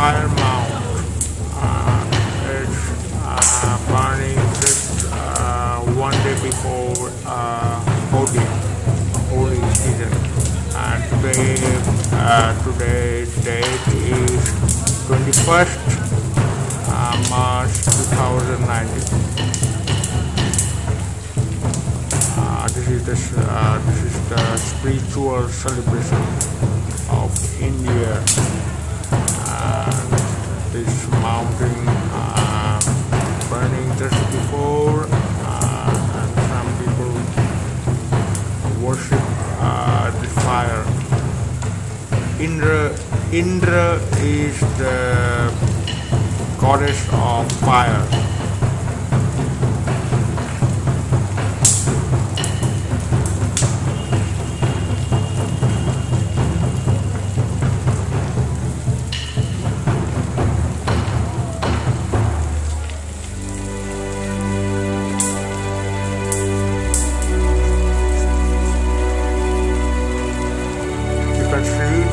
fire mount. It's burning just one day before Holi season. And today's date is 21st March 2019. This is the spiritual celebration of India, and this mountain burning just before, and some people worship the fire. Indra is the goddess of fire.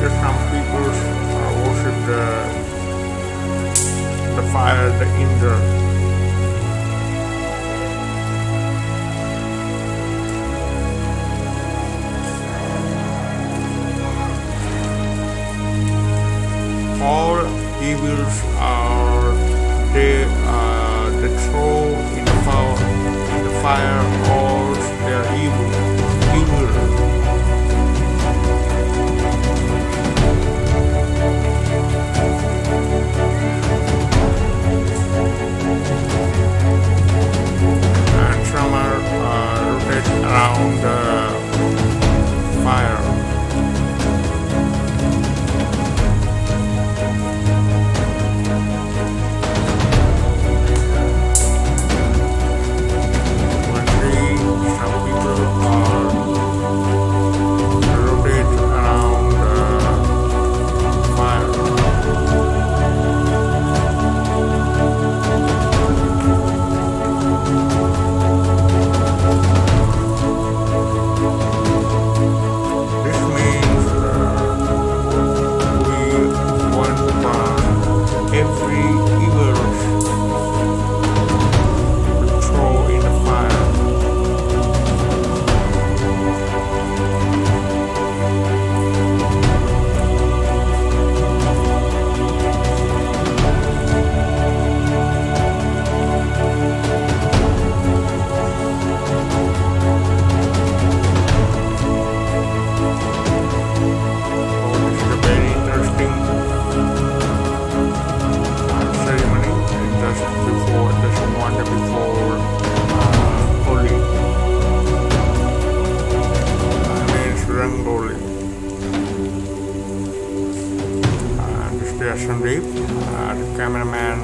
Some people worship the fire, the Indra. All evils are they throw in the fire, all their evil. Around the fire. One day, some people rotate around the fire. Every evil throw in the fire. Oh, this is a very interesting ceremony just one day before Holi. Means Rangoli. And this is Sandeep, the cameraman.